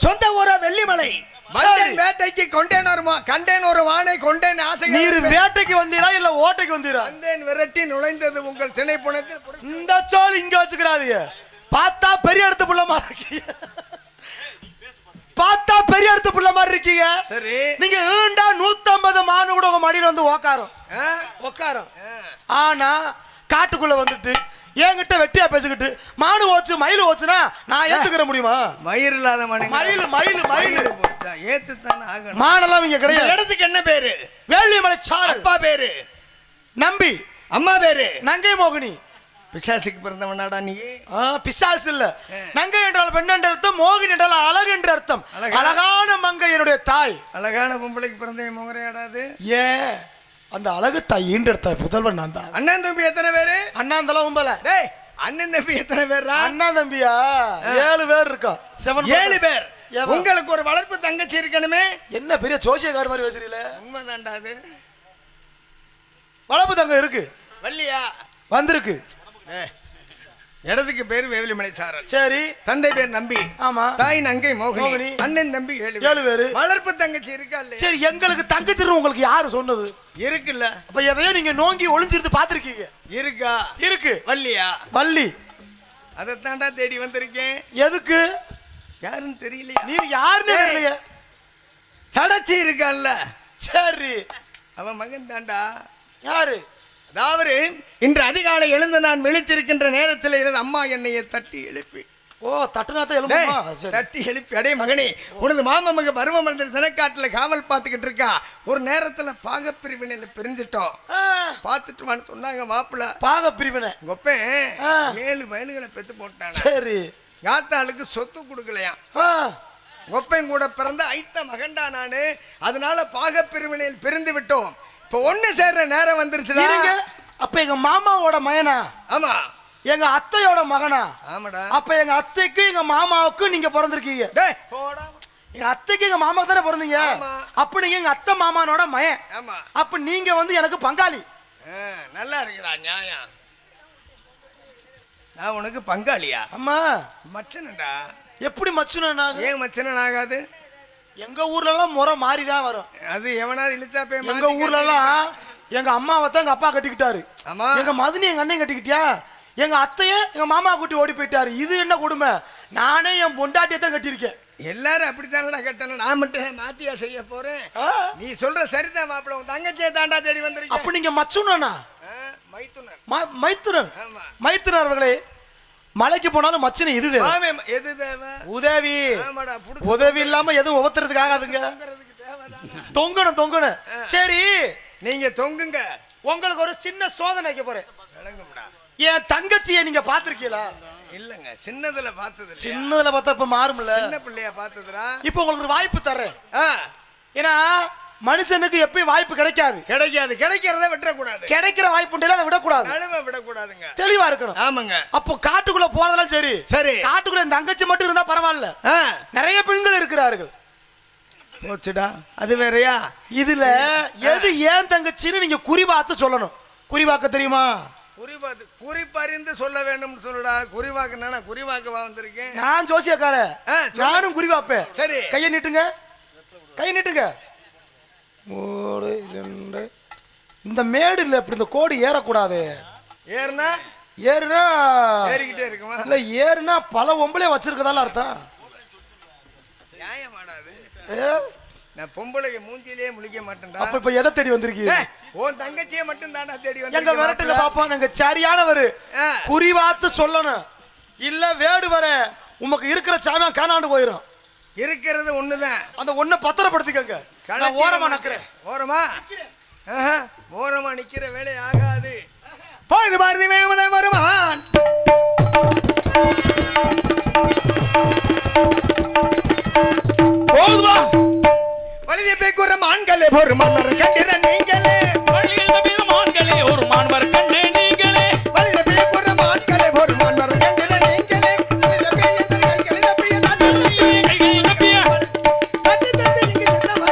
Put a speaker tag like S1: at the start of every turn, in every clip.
S1: சொந்த ஊரா வெள்ளிமலை. வேட்டைக்கு கண்டேன் ஒரு வானை கொண்டேன் ஆசை.
S2: நீர் வேட்டைக்கு வந்தீரா இல்ல ஓட்டைக்கு வந்தீரா?
S1: வந்தேன் விரட்டி நுழைந்தது உங்கள் திணைப்புணத்தில்.
S2: இந்த சோல் இங்க வச்சுக்கிறாதீங்க. பார்த்தா பெரிய இடத்து புள்ள மாதிரி இருக்கீங்க. பார்த்தா பெரிய இடத்து புள்ள மாதிரி இருக்கீங்க. சரி, நீங்க ஏண்டா 150 மானு கூட உங்க மடியில வந்து உட்காரும். ஆனா காட்டுக்குள்ள வந்துட்டு என்கிட்ட வெட்டியா பேசிக்கிட்டு மானு ஓச்சு மயில் ஓச்சுனா நான் ஏத்துக்கிற முடியுமா?
S1: மயில் இல்லாத
S2: மயில்
S1: ஏத்துத்தான் ஆகணும்.
S2: மானெல்லாம் இங்க கிடையாது.
S1: இடத்துக்கு என்ன பேரு?
S2: வேள்விமலை சாரல்.
S1: அப்பா பேரு
S2: நம்பி,
S1: அம்மா பேரு
S2: நங்கை மோகினி.
S1: பிசாசுக்கு பிறந்தவனாடா நீ?
S2: பிசாசு இல்ல. நங்கை என்றால் பெண் என்ற அர்த்தம், மோகினி என்றால் அழகு என்ற அர்த்தம். அழகான மங்கை என்னுடைய தாய்.
S1: அழகான பொம்பளைக்கு பிறந்த முகரையாடாது.
S2: ஏன் அந்த அழகு தாய் ஈண்டெடுத்த புதல்வன் நான் தான்.
S1: அண்ணன் தம்பி எத்தனை பேரு?
S2: அண்ணாந்தெல்லாம் உம்பல.
S1: டேய், அண்ணன் தம்பி எத்தனை பேர்?
S2: அண்ணன் தம்பியா 7 பேர் இருக்கோம்.
S1: 7 பேர். உங்களுக்கு ஒரு வளர்ப்பு தங்கச்சி இருக்கணுமே.
S2: என்ன பெரிய ஜோசியக்கார மாதிரி பேசுறீல?
S1: உண்மைதான்டா அது.
S2: வளர்ப்பு தங்கம் இருக்கு.
S1: வள்ளியா
S2: வந்திருக்கு.
S1: இடத்துக்கு பேர் வேலிமலை சாரல்.
S2: சரி,
S1: தந்தை பேர் நம்பி.
S2: ஆமா.
S1: தாய் நங்கை மோகினி. அண்ணன் தம்பி 7 பேர். வளர்ப்பு தங்கச்சி இருக்கா இல்ல?
S2: சரி, எங்களுக்கு தங்கச்சி உங்களுக்கு யாரு சொன்னது?
S1: இருக்குல்ல.
S2: அப்ப எதையோ நீங்க நோங்கி ஒளிஞ்சிருந்து பாத்திருக்கீங்க.
S1: இருக்கா?
S2: இருக்கு.
S1: வள்ளியா?
S2: வள்ளி.
S1: அதைத்தாண்டா தேடி வந்திருக்கேன்.
S2: எதுக்கு?
S1: யாருன்னு தெரியலையா?
S2: நீ யாருன்னு தெரியலையா?
S1: சடச்சி இருக்கான்ல.
S2: சரி,
S1: அவன் மகன் தாண்டா.
S2: யாரு?
S1: அதாவது இன்று அதிகாலை எழுந்து நான் விழித்திருக்கின்ற நேரத்தில் எனது அம்மா என்னைய தட்டி எழுப்பி.
S2: தட்டுனாத்த எழுப்புமா?
S1: தட்டி எழுப்பி, அடே மகனே, உனது மாமா மக பருவம் வந்து தினக்காட்டில் காவல் பார்த்துக்கிட்டு இருக்கா. ஒரு நேரத்தில் பாகப்பிரிவினையில பிரிஞ்சிட்டோம். பார்த்துட்டு வான்னு சொன்னாங்க மாப்பிள்ள.
S2: பாகப்பிரிவினை
S1: கொப்பேன் 7 வயலுகளை பெத்து போட்டான்.
S2: சரி,
S1: யாத்தாளுக்கு சொத்து கொடுக்கலையா. கொப்பையும் கூட பிறந்த ஐத்த மகண்டா நானு. அதனால பாகப்பிரிவினையில் பிரிந்து விட்டோம். இப்போ ஒண்ணு சேர்ற நேரம் வந்துருச்சு.
S2: அப்ப எங்க மாமாவோட மகனா?
S1: ஆமா.
S2: எங்க அத்தையோட மகனா?
S1: ஆமாடா.
S2: அப்ப எங்க அத்தைக்கு எங்க மாமாவுக்கும் நீங்க பிறந்திருக்கீங்க. எங்க அத்தைக்கு எங்க மாமாவுக்கு தானே பிறந்தீங்க. அப்ப நீங்க எங்க அத்தை மாமானோட மகன்.
S1: ஆமா.
S2: அப்ப நீங்க வந்து எனக்கு பங்காளி.
S1: நல்லா இருக்குடா நியாயம். நான் உனக்கு பங்காளியா?
S2: அம்மா
S1: மச்சனடா.
S2: எப்படி மச்சனா?
S1: ஏன் மச்சனன் ஆகாது?
S2: எங்க ஊர்ல எல்லாம் முறை மாறிதான் வரும்.
S1: அது எவனாவது இழுத்தா போய்.
S2: எங்க ஊர்ல எல்லாம் எங்க அம்மாவை தான் எங்க அப்பா கட்டிக்கிட்டாரு. எங்க மதனி எங்க அண்ணன் கட்டிக்கிட்டியா? எங்க அத்தைய எங்க மாமா கூட்டி ஓடி போயிட்டாரு. இது என்ன கொடுமை? நானே என் பொண்டாட்டியை தான் கட்டியிருக்கேன்.
S1: எல்லாரும் அப்படித்தானடா கட்டணும். நான் மட்டும் மாத்தியா செய்ய போறேன்? நீ சொல்ற சரிதான் மாப்பிள்ள. உன் தங்கச்சியை தாண்டா தேடி வந்திருக்கேன்.
S2: அப்ப நீங்க மச்சுனா?
S1: மைத்துனர்.
S2: மைத்துனர் அவர்களே, மலைக்கு போனாலும் மச்சினை இது உதவி. உதவி இல்லாம எதுவும் உபத்துறதுக்கு ஆகாதுங்க. தொங்கணும். சரி,
S1: நீங்க தொங்குங்க.
S2: உங்களுக்கு ஒரு சின்ன சோதனை வைக்க போறேன். என் தங்கச்சியை நீங்க பாத்திருக்கீங்களா?
S1: இல்லங்க, சின்னதுல பார்த்தது.
S2: சின்னதுல பார்த்தா இப்ப மாறும்ல.
S1: சின்ன பிள்ளையா பார்த்ததுடா.
S2: இப்ப உங்களுக்கு ஒரு வாய்ப்பு தர்றேன். ஏன்னா மனுஷனுக்கு எப்பயும் வாய்ப்பு கிடைக்காது.
S1: கிடைக்கிறத விடக்கூடாது.
S2: கிடைக்கிற வாய்ப்பு அதை
S1: விடக்கூடாதுங்க.
S2: தெளிவா இருக்கணும்.
S1: ஆமாங்க.
S2: அப்போ காட்டுக்குள்ள போறதெல்லாம் சரி. காட்டுக்குள்ள தங்கச்சி மட்டும் இருந்தா பரவாயில்ல. நிறைய பெண்கள் இருக்கிறார்கள்.
S1: போச்சுடா, அது வேறயா?
S2: இதுல எது ஏன் தங்கச்சின்னு நீங்க குறிபாத்து சொல்லணும். குறிவாக்க தெரியுமா?
S1: குறிப்பறிந்து சொல்ல வேண்டும் சொல்லுடா. குறிவாக்கு நானா? குறிவாக்கு வந்திருக்கேன்
S2: நான். ஜோசியக்கார நானும் குறிவாப்பேன்.
S1: சரி,
S2: கையை நீட்டுங்க. 3 2. இந்த மேடு இல்ல, இப்படி இந்த கோடு ஏறக்கூடாது.
S1: ஏறுனா
S2: ஏறிக்கிட்டே இருக்குமா? இல்ல, ஏறுனா பல ஒம்பளே வச்சிருக்கதால அர்த்தம்.
S1: நியாயமாடாது. நான் பொம்பளைய மூஞ்சிலேயே முழிக்க மாட்டேன்டா.
S2: அப்ப இப்ப எதை தேடி வந்திருக்கீங்க?
S1: உன் தங்கச்சியை மட்டும் தானா தேடி வந்திருக்கீங்க.
S2: எங்க விரட்டுங்க பாப்போம். நாங்க சரியானவரு. குறிவாத்து சொல்லணும். இல்ல வேடு வர உமக்கு இருக்கிற சாமியா காணாண்டு போயிடும்.
S1: இருக்கிறது ஒண்ணுதான்.
S2: அந்த ஒண்ணை பத்திரப்படுத்திக்கங்க. நான் ஓரமா நிக்கிறேன்.
S1: ஓரமா நிக்கிற வேலை ஆகாது. போய் பாரதி வேகமதான் வருவான்.
S2: போதுமா?
S1: வழியை பேக்குற மான்களே ஒரு மன்னர் கண்டிர நீங்களே.
S3: வழியில் தவிர மான்களே ஒரு மான்வர் கண்டே நீங்களே.
S1: வழியை பேக்குற மான்களே ஒரு மன்னர் கண்டிர நீங்களே. வழியை பேய கைகளை தப்பிய தட்டி இங்க செத்தவா.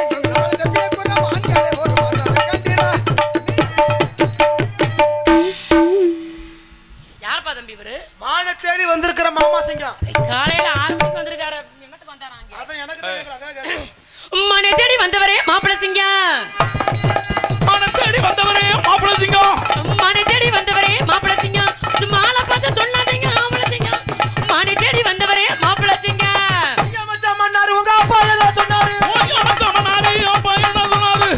S4: மாப்பிள சிங்கம்
S3: மனம் தேடி வந்தவரே மாப்பிள சிங்கம்
S4: மனை தேடி வந்தவரே மாப்பிள சிங்கம் சும்மா ஆளை பார்த்து சொல்லாதீங்க மாப்பிள சிங்கம் மனை தேடி வந்தவரே மாப்பிள சிங்கம்
S2: ஐயா மச்சான் மன்னாரு உங்க அப்பா என்ன சொன்னாரு
S3: ஓய்யா மச்சான் மன்னாரு அப்பா என்ன சொன்னாரு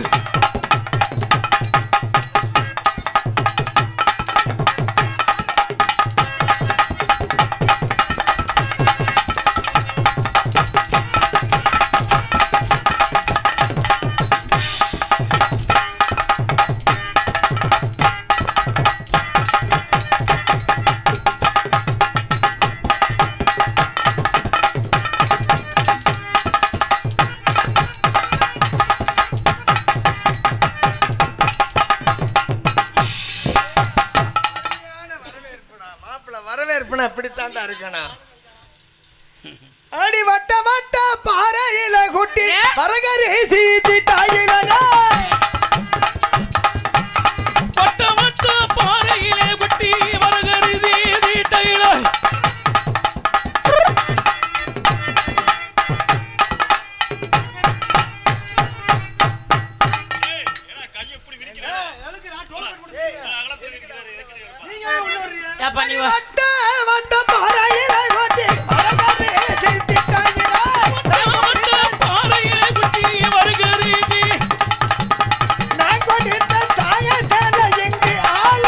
S1: வரவேற்புனா அப்படித்தாண்டா இருக்கணும். அடி வட்ட வட்ட பாறையில குட்டி பரகரி சீதி தாயிலடா
S3: வட்ட வட்ட பாறையிலே குட்டி வரகரி சீதி டைல
S4: ஏப்பா நீ வா.
S1: வட்ட வட்ட பாறையில குட்டி பரகரி சீதி தாயிலடா
S3: வட்ட பாறையிலே குட்டி வரகரி சீ
S1: நான் கொடித்த சாய சேல எங்கு ஆல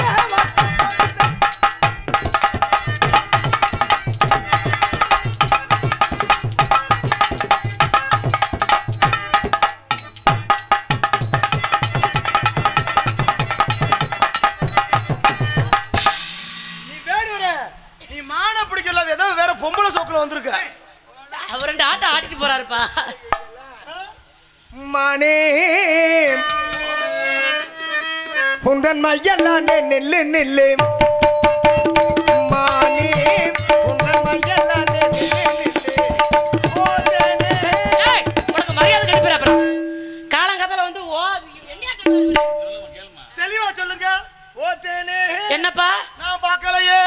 S2: நீ வேடுவர நீ மான பிடிக்கல ஏதோ வேற பொம்பளை சோக்குல வந்திருக்க
S4: அவர் ரெண்டு ஆட்டம் ஆடிட்டு போறாருப்பா
S1: மானே உந்தன் மையல்லானே நில்லு நில்லு மானே உந்தன் மையல்லானே நில்லு நில்லு ஓதனே
S4: ஏய் உனக்கு மரியாதை கெடுப்பிற அப்புறம் காலங்காத்தால வந்து ஓ என்னையா சொல்றாரு
S2: தெளிவா சொல்லுங்க
S1: ஓதனே
S4: என்னப்பா
S2: நான் பார்க்கலையே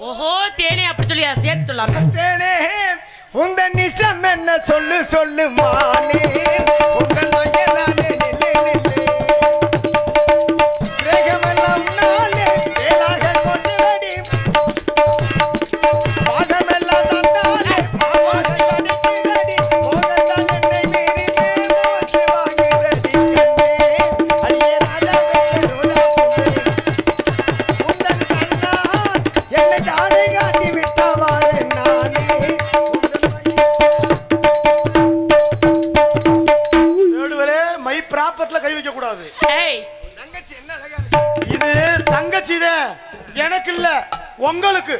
S4: ஓஹோ தேனே அப்படி சொல்லியா சேர்த்து சொல்லாம
S1: தேனே உந்தன் நிசம் என்ன சொல்லு சொல்லு மானே உந்தன் மையல்லானே நில்லு நில்லு கிரகமெல்லாம் நாளே வேலாக கொண்டு வெடி பாகமெல்லாம் தந்தாலே பாவாக கடித்து வெடி போகத்தால் என்னை மீறினே மூச்சு வாங்குதடி கண்ணே அடியே ராஜாவே ரோஜாப்பூவே உந்தன் கண்ணால் என்னை தானே காட்டி விட்டவாறு நானே
S2: வேடுவரே மை ப்ராப்பர்ட்ல கை வைக்க கூடாது
S4: ஏய்
S1: தங்கச்சி என்ன அழகா இருக்கு
S2: இது தங்கச்சிதான் எனக்கு இல்ல உங்களுக்கு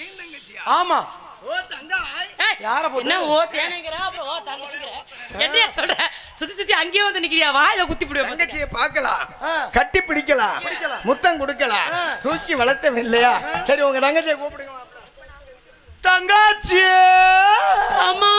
S1: ஏன் தங்கச்சியா
S2: ஆமா
S1: ஓ தங்காய்
S4: ஏய்,
S2: யாரை போட்டு?
S4: என்ன ஓ தேனைங்கிற அப்புறம் ஓ தங்கச்சிங்கிற என்னையா சொல்ற சுத்தி சுத்தி அங்கேயே வந்து நிக்கிறியா வாயில குத்தி பிடிவ
S1: தங்கச்சியை பார்க்கலாம்
S2: ஆ.
S1: கட்டி பிடிக்கலாம்
S2: பிடிக்கலாம்.
S1: முத்தம் கொடுக்கலாம் தூக்கி வளர்த்தம் இல்லையா சரி உங்க தங்கச்சியை கூப்பிடுங்க
S2: தங்கச்சி
S4: அம்மா